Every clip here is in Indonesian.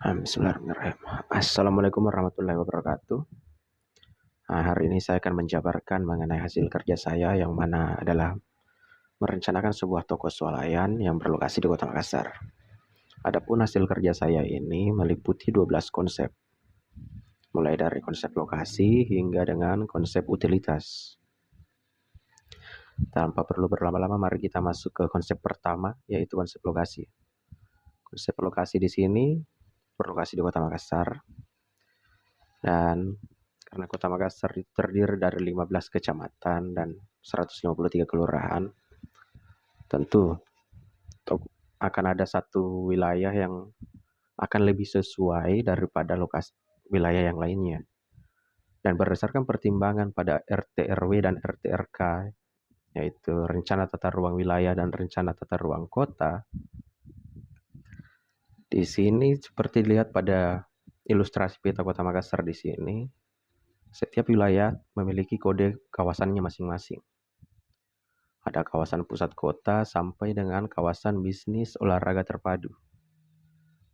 Bismillahirrahmanirrahim. Assalamualaikum warahmatullahi wabarakatuh. Hari ini saya akan menjabarkan mengenai hasil kerja saya yang mana adalah merencanakan sebuah toko swalayan yang berlokasi di Kota Makassar. Adapun hasil kerja saya ini meliputi 12 konsep, mulai dari konsep lokasi hingga dengan konsep utilitas. Tanpa perlu berlama-lama, mari kita masuk ke konsep pertama, yaitu konsep lokasi. Konsep lokasi di sini berlokasi di Kota Makassar, dan karena Kota Makassar terdiri dari 15 kecamatan dan 153 kelurahan, tentu akan ada satu wilayah yang akan lebih sesuai daripada lokasi wilayah yang lainnya. Dan berdasarkan pertimbangan pada RT RW dan RT RK, yaitu rencana tata ruang wilayah dan rencana tata ruang kota, di sini seperti dilihat pada ilustrasi peta Kota Makassar di sini, setiap wilayah memiliki kode kawasannya masing-masing. Ada kawasan pusat kota sampai dengan kawasan bisnis olahraga terpadu.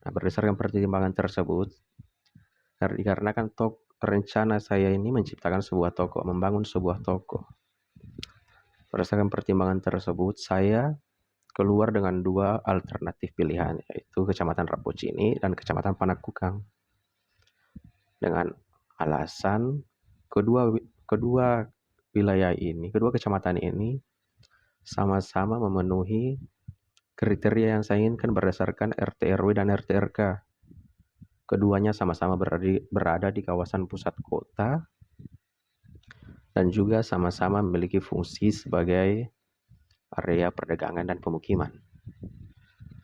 Nah, berdasarkan pertimbangan tersebut, dikarenakan rencana saya ini menciptakan sebuah toko, membangun sebuah toko. Berdasarkan pertimbangan tersebut, saya keluar dengan dua alternatif pilihan, yaitu Kecamatan Rapocini dan Kecamatan Panakukang. Dengan alasan kedua wilayah ini, kedua kecamatan ini sama-sama memenuhi kriteria yang saya inginkan berdasarkan RT RW dan RT RK. Keduanya sama-sama berada di kawasan pusat kota dan juga sama-sama memiliki fungsi sebagai area perdagangan dan pemukiman.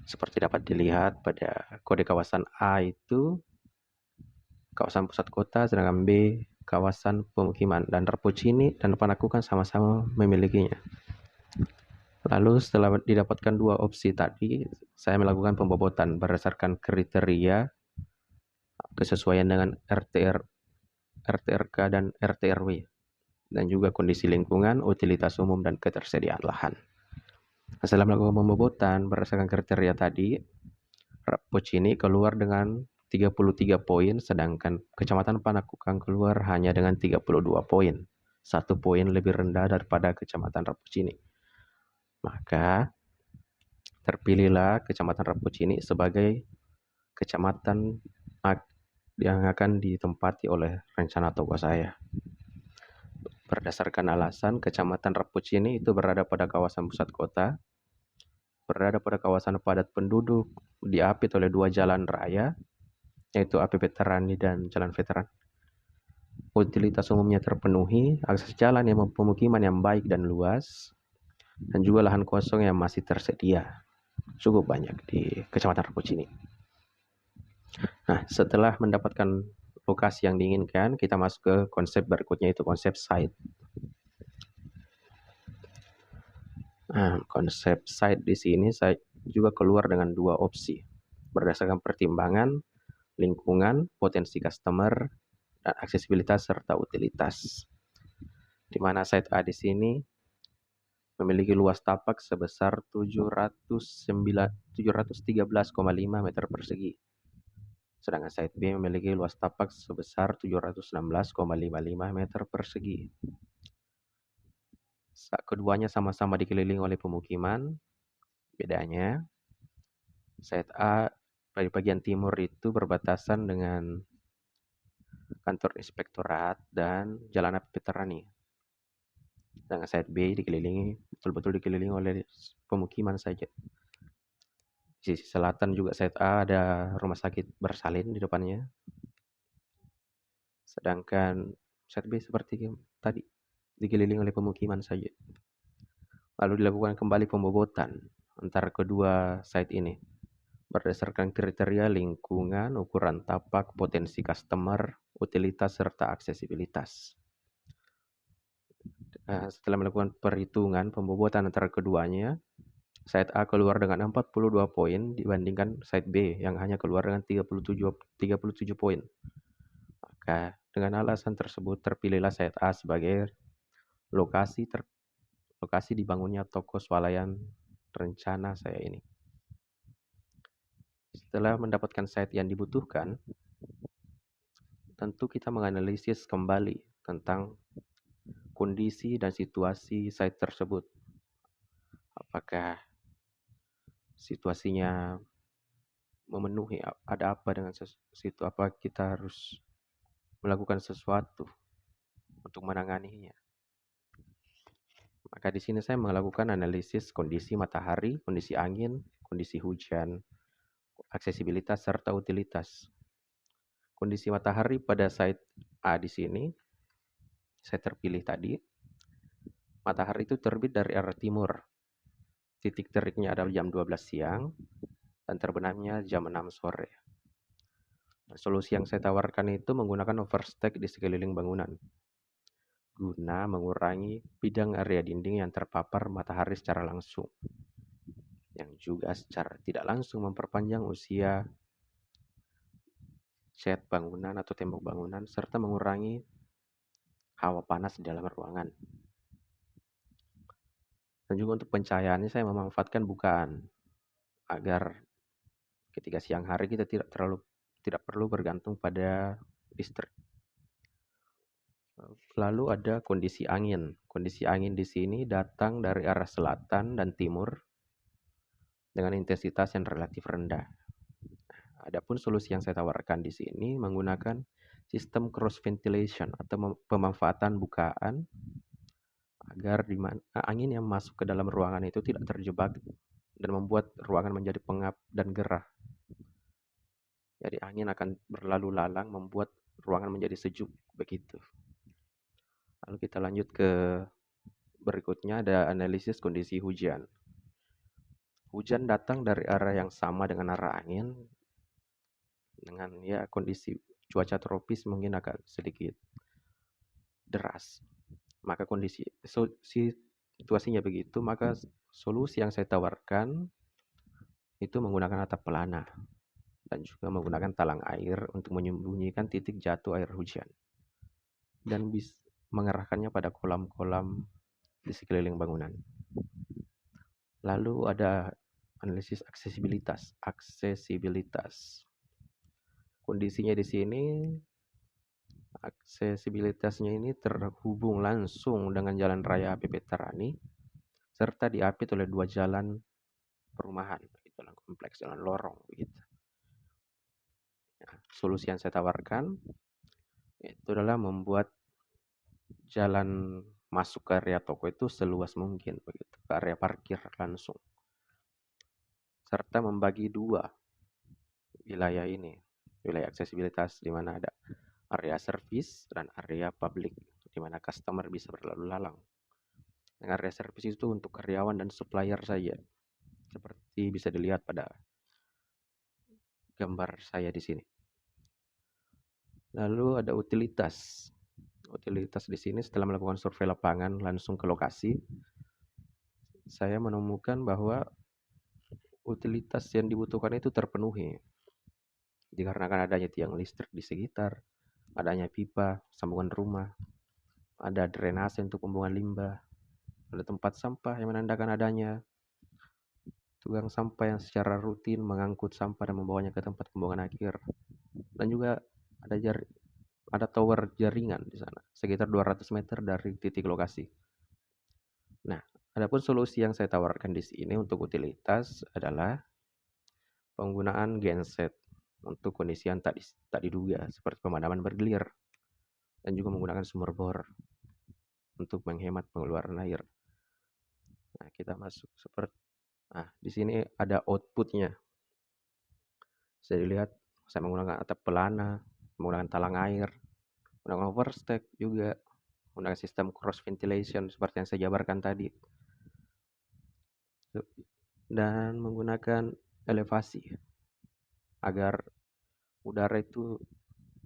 Seperti dapat dilihat pada kode kawasan A itu kawasan pusat kota, sedangkan B kawasan pemukiman, dan Rapocini dan Panakukang sama-sama memilikinya. Lalu setelah didapatkan dua opsi tadi, saya melakukan pembobotan berdasarkan kriteria kesesuaian dengan RT RK dan RT RW, dan juga kondisi lingkungan, utilitas umum, dan ketersediaan lahan. Setelah melakukan pembobotan berdasarkan kriteria tadi, Rapocini keluar dengan 33 poin, sedangkan Kecamatan Panakukang keluar hanya dengan 32 poin. 1 poin lebih rendah daripada Kecamatan Rapocini. Maka terpilihlah Kecamatan Rapocini sebagai kecamatan yang akan ditempati oleh rencana toko saya. Berdasarkan alasan, Kecamatan Rapocini itu berada pada kawasan pusat kota, berada pada kawasan padat penduduk, diapit oleh dua jalan raya, yaitu AP Veterani dan Jalan Veteran. Utilitas umumnya terpenuhi, akses jalan yang pemukiman yang baik dan luas, dan juga lahan kosong yang masih tersedia cukup banyak di Kecamatan Rapocini. Nah, setelah mendapatkan lokasi yang diinginkan, kita masuk ke konsep berikutnya, yaitu konsep site. Nah, konsep site di sini saya juga keluar dengan dua opsi berdasarkan pertimbangan lingkungan, potensi customer, dan aksesibilitas serta utilitas. Di mana site A di sini memiliki luas tapak sebesar 713,5 meter persegi. Sedangkan site B memiliki luas tapak sebesar 716,55 meter persegi. Keduanya sama-sama dikelilingi oleh pemukiman. Bedanya, site A di bagian timur itu berbatasan dengan kantor inspektorat dan jalan AP Veterani. Sedangkan site B betul-betul dikelilingi oleh pemukiman saja. Di sisi selatan juga site A ada rumah sakit bersalin di depannya. Sedangkan site B seperti tadi dikelilingi oleh pemukiman saja. Lalu dilakukan kembali pembobotan antara kedua site ini berdasarkan kriteria lingkungan, ukuran tapak, potensi customer, utilitas, serta aksesibilitas. Setelah melakukan perhitungan pembobotan antara keduanya, site A keluar dengan 42 poin dibandingkan site B yang hanya keluar dengan 37 poin. Maka dengan alasan tersebut terpilihlah site A sebagai lokasi dibangunnya toko swalayan rencana saya ini. Setelah mendapatkan site yang dibutuhkan, tentu kita menganalisis kembali tentang kondisi dan situasi site tersebut. Apakah situasinya memenuhi, ada apa dengan situ, apa kita harus melakukan sesuatu untuk menanganinya. Maka di sini saya melakukan analisis kondisi matahari, kondisi angin, kondisi hujan, aksesibilitas, serta utilitas. Kondisi matahari pada site A di sini, saya terpilih tadi. Matahari itu terbit dari arah timur. Titik teriknya adalah jam 12 siang dan terbenamnya jam 6 sore. Solusi yang saya tawarkan itu menggunakan overstack di sekeliling bangunan, guna mengurangi bidang area dinding yang terpapar matahari secara langsung, yang juga secara tidak langsung memperpanjang usia cat bangunan atau tembok bangunan, serta mengurangi hawa panas di dalam ruangan. Dan juga untuk pencahayaannya saya memanfaatkan bukaan, agar ketika siang hari kita tidak perlu bergantung pada listrik. Lalu ada kondisi angin. Kondisi angin di sini datang dari arah selatan dan timur dengan intensitas yang relatif rendah. Adapun solusi yang saya tawarkan di sini menggunakan sistem cross ventilation atau pemanfaatan bukaan agar angin yang masuk ke dalam ruangan itu tidak terjebak dan membuat ruangan menjadi pengap dan gerah. Jadi angin akan berlalu lalang membuat ruangan menjadi sejuk begitu. Lalu kita lanjut ke berikutnya, ada analisis kondisi hujan. Hujan datang dari arah yang sama dengan arah angin, dengan kondisi cuaca tropis mungkin agak sedikit deras. Maka situasinya begitu, maka solusi yang saya tawarkan itu menggunakan atap pelana dan juga menggunakan talang air untuk menyembunyikan titik jatuh air hujan dan bisa mengerahkannya pada kolam-kolam di sekeliling bangunan. Lalu ada analisis aksesibilitas. Kondisinya di sini, aksesibilitasnya ini terhubung langsung dengan Jalan Raya AP Veterani serta diapit oleh 2 jalan perumahan, jalan kompleks, jalan lorong begitu. Nah, solusi yang saya tawarkan itu adalah membuat jalan masuk ke area toko itu seluas mungkin begitu, ke area parkir langsung. Serta membagi 2 wilayah ini, wilayah aksesibilitas di mana ada area service dan area public di mana customer bisa berlalu lalang. Yang area service itu untuk karyawan dan supplier saja, seperti bisa dilihat pada gambar saya di sini. Lalu ada utilitas. Utilitas di sini setelah melakukan survei lapangan langsung ke lokasi, saya menemukan bahwa utilitas yang dibutuhkan itu terpenuhi. Dikarenakan adanya tiang listrik di sekitar, adanya pipa, sambungan rumah, ada drainase untuk pembuangan limbah, ada tempat sampah yang menandakan adanya tukang sampah yang secara rutin mengangkut sampah dan membawanya ke tempat pembuangan akhir. Dan juga ada tower jaringan di sana, sekitar 200 meter dari titik lokasi. Nah, adapun solusi yang saya tawarkan di sini untuk utilitas adalah penggunaan genset untuk kondisi yang tak diduga, seperti pemadaman bergilir, dan juga menggunakan sumur bor untuk menghemat pengeluaran air. Nah, kita masuk di sini ada outputnya. Bisa dilihat, saya menggunakan atap pelana, menggunakan talang air, menggunakan overstack juga, menggunakan sistem cross ventilation seperti yang saya jabarkan tadi, dan menggunakan elevasi agar udara itu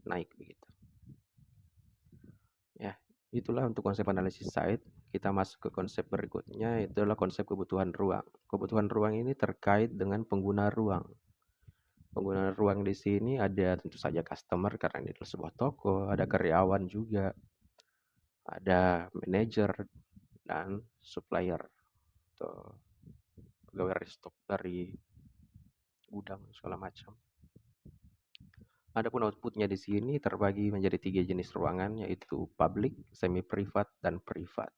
naik begitu. Ya, itulah untuk konsep analisis site. Kita masuk ke konsep berikutnya, itu adalah konsep kebutuhan ruang. Kebutuhan ruang ini terkait dengan pengguna ruang. Pengguna ruang di sini ada tentu saja customer karena ini adalah sebuah toko, ada karyawan juga, ada manajer dan supplier atau pegawai restock dari gudang, segala macam. Adapun outputnya di sini terbagi menjadi 3 jenis ruangan, yaitu public, semi-privat, dan privat.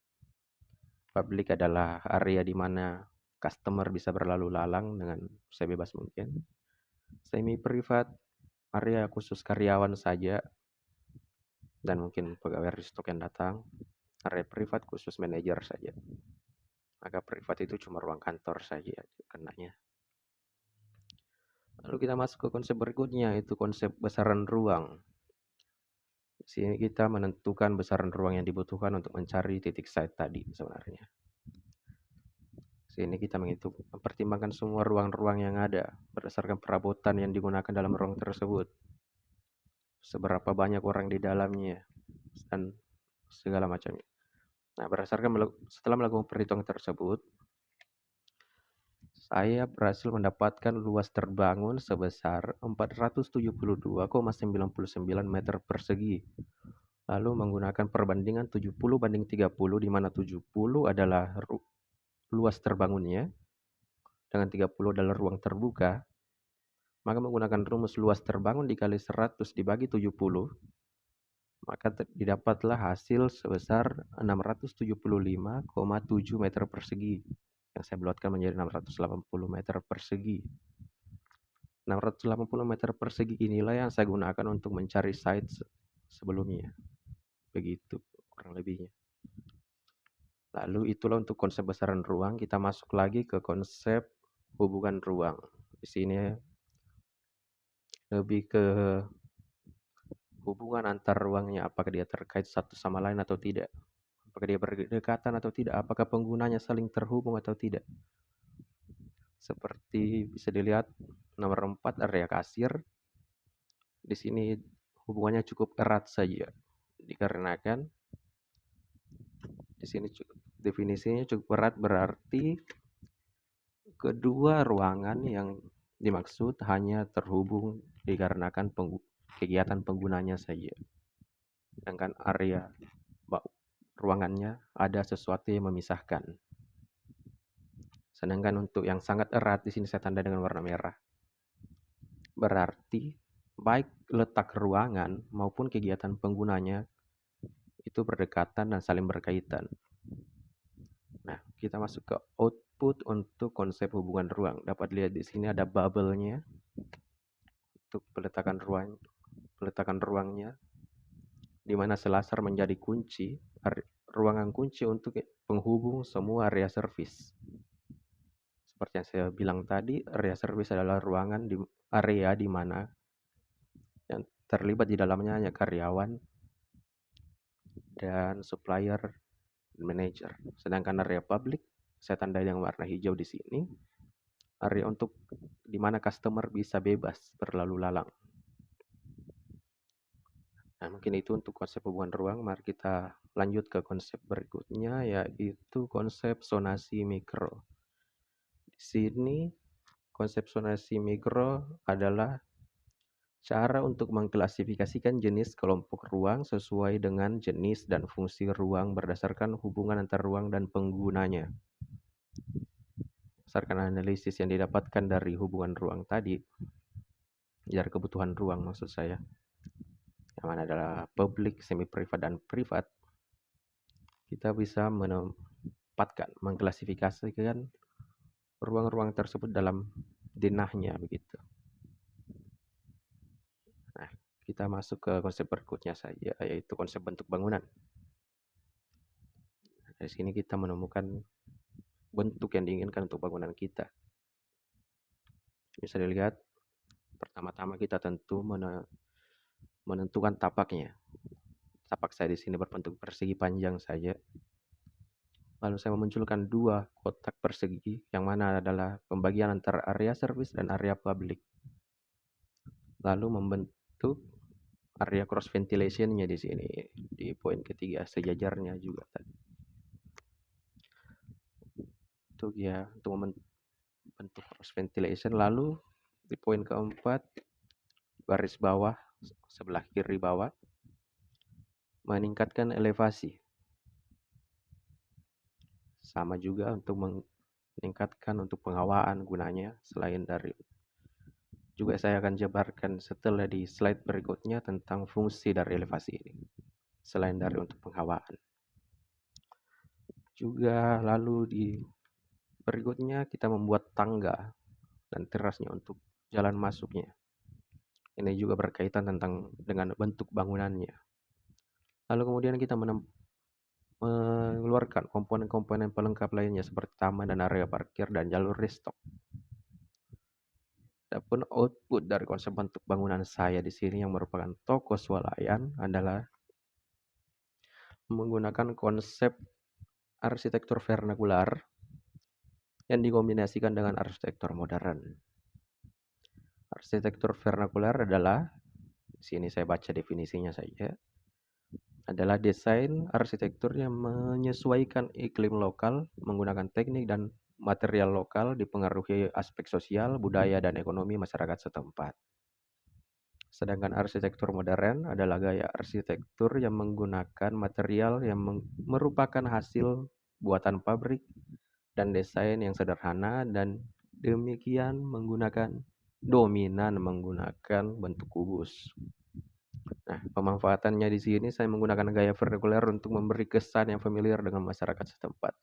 Public adalah area di mana customer bisa berlalu lalang dengan sebebas mungkin. Semi-privat, area khusus karyawan saja dan mungkin pegawai restock yang datang. Area privat khusus manajer saja. Maka privat itu cuma ruang kantor saja kenanya. Lalu kita masuk ke konsep berikutnya, itu konsep besaran ruang. Di sini kita menentukan besaran ruang yang dibutuhkan untuk mencari titik site tadi sebenarnya. Di sini kita mempertimbangkan semua ruang-ruang yang ada berdasarkan perabotan yang digunakan dalam ruang tersebut. Seberapa banyak orang di dalamnya dan segala macamnya. Nah, setelah melakukan perhitungan tersebut, saya berhasil mendapatkan luas terbangun sebesar 472,99 meter persegi. Lalu menggunakan perbandingan 70/30, di mana 70 adalah luas terbangunnya dengan 30 adalah ruang terbuka. Maka menggunakan rumus luas terbangun dikali 100 dibagi 70, maka didapatlah hasil sebesar 675,7 meter persegi, yang saya bulatkan menjadi 680 meter persegi. 680 meter persegi inilah yang saya gunakan untuk mencari site sebelumnya. Begitu kurang lebihnya. Lalu itulah untuk konsep besaran ruang. Kita masuk lagi ke konsep hubungan ruang. Di sini lebih ke hubungan antar ruangnya, apakah dia terkait satu sama lain atau tidak. Apakah dia berdekatan atau tidak, apakah penggunanya saling terhubung atau tidak. Seperti bisa dilihat nomor 4 area kasir. Di sini hubungannya cukup erat saja. Dikarenakan di sini definisinya cukup erat, berarti kedua ruangan yang dimaksud hanya terhubung dikarenakan kegiatan penggunanya saja. Sedangkan area ruangannya ada sesuatu yang memisahkan. Sedangkan untuk yang sangat erat di sini saya tanda dengan warna merah. Berarti baik letak ruangan maupun kegiatan penggunanya itu berdekatan dan saling berkaitan. Nah, kita masuk ke output untuk konsep hubungan ruang. Dapat lihat di sini ada bubble-nya untuk peletakan ruangnya, di mana selasar menjadi kunci, ruangan kunci untuk penghubung semua area service. Seperti yang saya bilang tadi, area service adalah ruangan di area di mana yang terlibat di dalamnya hanya karyawan dan supplier dan manager. Sedangkan area public saya tandai dengan warna hijau di sini, area untuk di mana customer bisa bebas berlalu lalang. Nah, mungkin itu untuk konsep hubungan ruang. Mari kita lanjut ke konsep berikutnya, yaitu konsep zonasi mikro. Di sini konsep zonasi mikro adalah cara untuk mengklasifikasikan jenis kelompok ruang sesuai dengan jenis dan fungsi ruang berdasarkan hubungan antar ruang dan penggunanya. Berdasarkan analisis yang didapatkan dari hubungan ruang tadi, dari kebutuhan ruang maksud saya, yang mana adalah public, semi-privat, dan privat, kita bisa mengklasifikasikan ruang-ruang tersebut dalam denahnya begitu. Nah, kita masuk ke konsep berikutnya saja, yaitu konsep bentuk bangunan. Dari sini kita menemukan bentuk yang diinginkan untuk bangunan kita. Bisa dilihat, pertama-tama kita tentu menentukan tapaknya. Tapak saya di sini berbentuk persegi panjang saja. Lalu saya memunculkan dua kotak persegi, yang mana adalah pembagian antara area service dan area public. Lalu membentuk area cross ventilation-nya di sini, di poin ketiga, sejajarnya juga tadi. Untuk membentuk cross ventilation. Lalu di poin keempat, baris bawah, sebelah kiri bawah, meningkatkan elevasi. Sama juga untuk meningkatkan untuk penghawaan gunanya, selain dari Juga saya akan jabarkan setelah di slide berikutnya tentang fungsi dari elevasi ini, selain dari untuk penghawaan. Juga lalu di berikutnya kita membuat tangga dan terasnya untuk jalan masuknya. Ini juga berkaitan dengan bentuk bangunannya. Lalu kemudian kita mengeluarkan komponen-komponen pelengkap lainnya seperti taman dan area parkir dan jalur restock. Adapun output dari konsep bentuk bangunan saya di sini yang merupakan toko swalayan adalah menggunakan konsep arsitektur vernakular yang dikombinasikan dengan arsitektur modern. Arsitektur vernakular adalah, di sini saya baca definisinya saja, adalah desain arsitektur yang menyesuaikan iklim lokal menggunakan teknik dan material lokal dipengaruhi aspek sosial, budaya, dan ekonomi masyarakat setempat. Sedangkan arsitektur modern adalah gaya arsitektur yang menggunakan material yang merupakan hasil buatan pabrik dan desain yang sederhana dan demikian dominan menggunakan bentuk kubus. Nah, pemanfaatannya di sini saya menggunakan gaya vernakular untuk memberi kesan yang familiar dengan masyarakat setempat.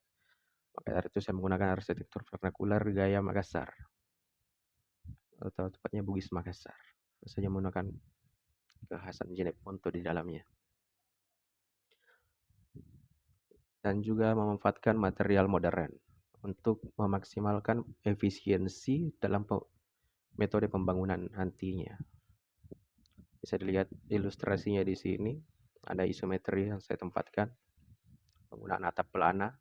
Maka dari itu saya menggunakan arsitektur vernakular gaya Makassar, atau tepatnya Bugis Makassar. Saya menggunakan kekhasan Jeneponto di dalamnya. Dan juga memanfaatkan material modern untuk memaksimalkan efisiensi dalam metode pembangunan nantinya. Bisa dilihat ilustrasinya di sini. Ada isometri yang saya tempatkan. Penggunaan atap pelana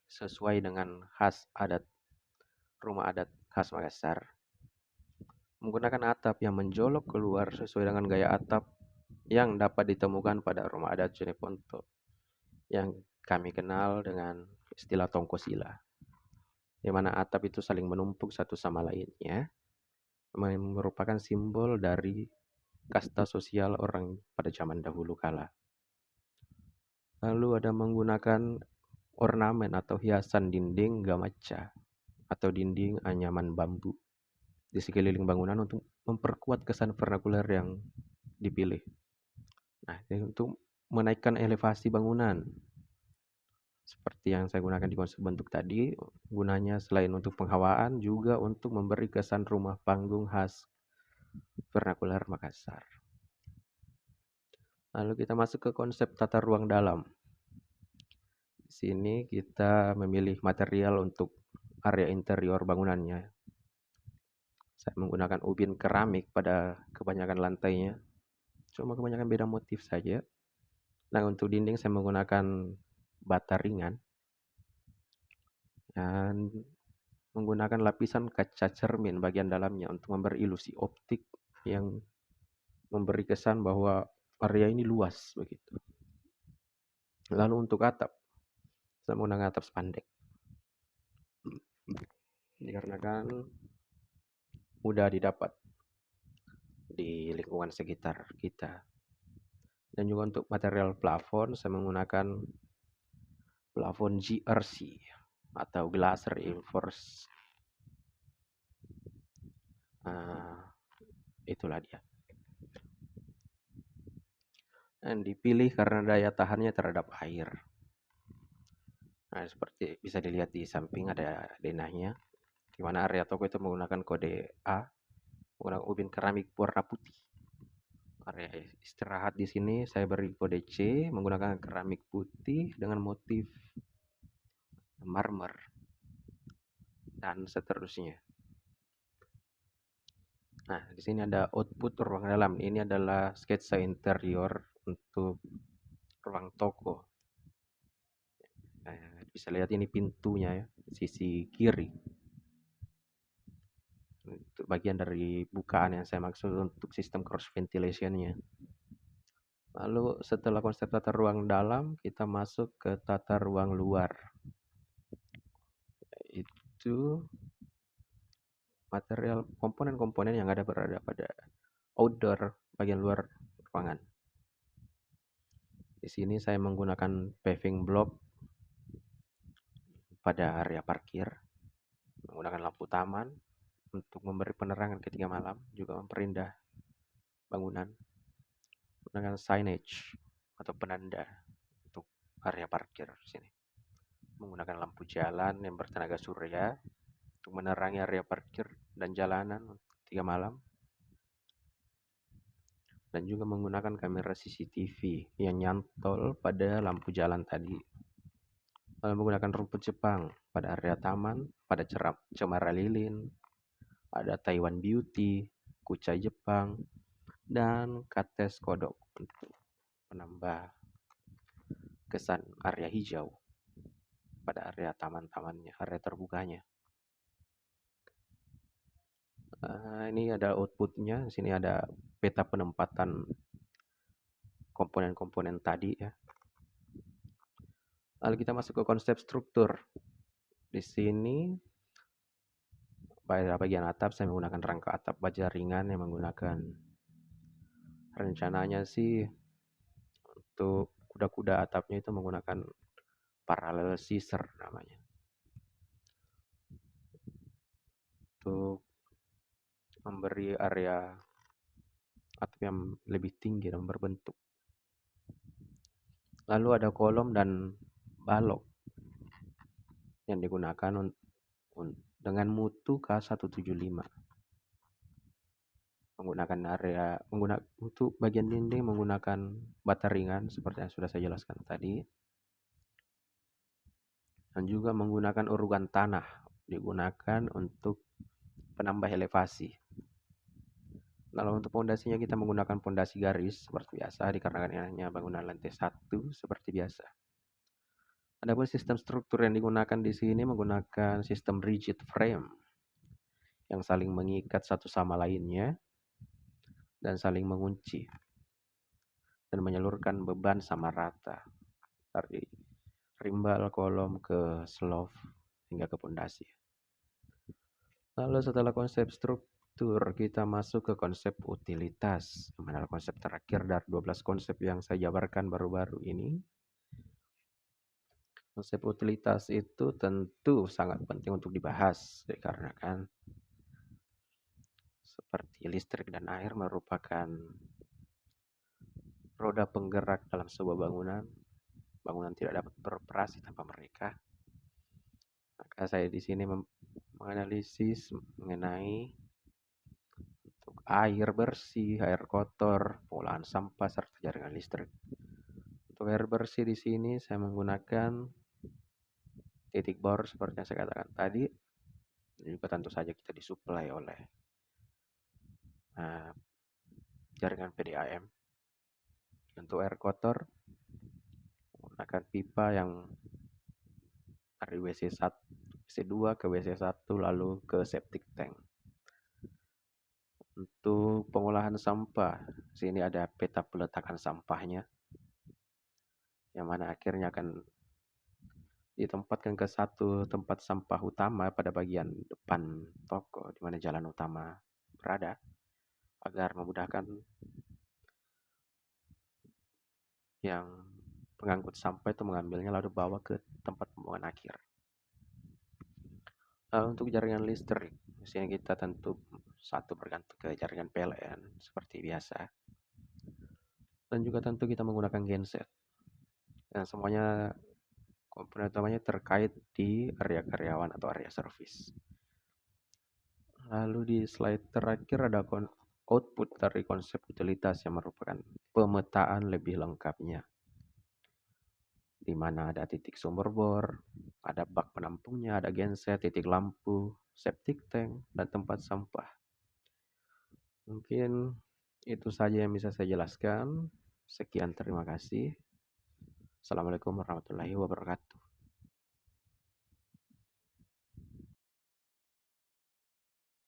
sesuai dengan khas adat rumah adat khas Makassar. Menggunakan atap yang menjolok keluar sesuai dengan gaya atap yang dapat ditemukan pada rumah adat Jeneponto yang kami kenal dengan istilah tongkosila, di mana atap itu saling menumpuk satu sama lainnya, merupakan simbol dari kasta sosial orang pada zaman dahulu kala. Lalu ada menggunakan ornamen atau hiasan dinding gamaca atau dinding anyaman bambu di sekeliling bangunan untuk memperkuat kesan vernakular yang dipilih. Nah, ini untuk menaikkan elevasi bangunan. Seperti yang saya gunakan di konsep bentuk tadi, gunanya selain untuk penghawaan juga untuk memberi kesan rumah panggung khas vernakular Makassar. Lalu kita masuk ke konsep tata ruang dalam. Di sini kita memilih material untuk area interior bangunannya. Saya menggunakan ubin keramik pada kebanyakan lantainya. Cuma kebanyakan beda motif saja. Nah, untuk dinding saya menggunakan bata ringan dan menggunakan lapisan kaca cermin bagian dalamnya untuk memberi ilusi optik yang memberi kesan bahwa area ini luas begitu. Lalu untuk atap, saya menggunakan atap spandek. Dikarenakan mudah didapat di lingkungan sekitar kita. Dan juga untuk material plafon, saya menggunakan plafon GRC atau glass reinforced. Itulah dia. Dan dipilih karena daya tahannya terhadap air. Nah, seperti bisa dilihat di samping ada denahnya, di mana area toko itu menggunakan kode A, menggunakan ubin keramik warna putih. Area istirahat di sini saya beri kode C, menggunakan keramik putih dengan motif marmer dan seterusnya. Nah, di sini ada output ruang dalam. Ini adalah sketsa interior untuk ruang toko. Bisa lihat ini pintunya ya, sisi kiri. Itu bagian dari bukaan yang saya maksud untuk sistem cross ventilationnya. Lalu setelah konsep tata ruang dalam, kita masuk ke tata ruang luar. Itu material komponen-komponen yang berada pada outdoor bagian luar ruangan. Di sini saya menggunakan paving block pada area parkir, menggunakan lampu taman untuk memberi penerangan ketika malam, juga memperindah bangunan menggunakan signage atau penanda untuk area parkir di sini. Menggunakan lampu jalan yang bertenaga surya untuk menerangi area parkir dan jalanan ketika malam, dan juga menggunakan kamera CCTV yang nyantol pada lampu jalan tadi. Lalu menggunakan rumput Jepang pada area taman, pada cemara lilin, ada Taiwan Beauty, kucai Jepang, dan kates kodok untuk menambah kesan area hijau pada area taman-tamannya, area terbukanya. Ini ada outputnya, di sini ada peta penempatan komponen-komponen tadi ya. Lalu kita masuk ke konsep struktur. Di sini pada bagian atap saya menggunakan rangka atap baja ringan yang menggunakan, rencananya sih untuk kuda-kuda atapnya itu menggunakan parallel scissor namanya, untuk memberi area atap yang lebih tinggi dan berbentuk. Lalu ada kolom dan balok yang digunakan dengan mutu K175. Untuk bagian dinding menggunakan bata ringan seperti yang sudah saya jelaskan tadi, dan juga menggunakan urugan tanah digunakan untuk penambah elevasi. Lalu untuk pondasinya kita menggunakan pondasi garis seperti biasa dikarenakan hanya bangunan lantai 1 seperti biasa. Adapun sistem struktur yang digunakan di sini menggunakan sistem rigid frame yang saling mengikat satu sama lainnya dan saling mengunci dan menyalurkan beban sama rata dari rimbal kolom ke slope hingga ke pondasi. Lalu setelah konsep struktur, kita masuk ke konsep utilitas, yang mana konsep terakhir dari 12 konsep yang saya jabarkan baru-baru ini. Konsep utilitas itu tentu sangat penting untuk dibahas, dikarenakan seperti listrik dan air merupakan roda penggerak dalam sebuah bangunan. Bangunan tidak dapat beroperasi tanpa mereka. Maka saya di sini menganalisis mengenai untuk air bersih, air kotor, pengolahan sampah, serta jaringan listrik. Untuk air bersih di sini saya menggunakan titik bor seperti yang saya katakan tadi. Juga tentu saja kita disuplai oleh jaringan PDAM. Untuk air kotor menggunakan pipa yang dari WC2 ke WC1 lalu ke septic tank. Untuk pengolahan sampah, sini ada peta peletakan sampahnya, yang mana akhirnya akan ditempatkan ke satu tempat sampah utama pada bagian depan toko, di mana jalan utama berada, agar memudahkan yang pengangkut sampah itu mengambilnya lalu bawa ke tempat pembuangan akhir. Untuk jaringan listrik, di sini kita tentu satu bergantung ke jaringan PLN seperti biasa, dan juga tentu kita menggunakan genset, dan semuanya komponen utamanya terkait di area karyawan atau area service. Lalu di slide terakhir ada output dari konsep utilitas yang merupakan pemetaan lebih lengkapnya, di mana ada titik sumber bor, ada bak penampungnya, ada genset, titik lampu, septic tank, dan tempat sampah. Mungkin itu saja yang bisa saya jelaskan. Sekian, terima kasih. Assalamualaikum warahmatullahi wabarakatuh.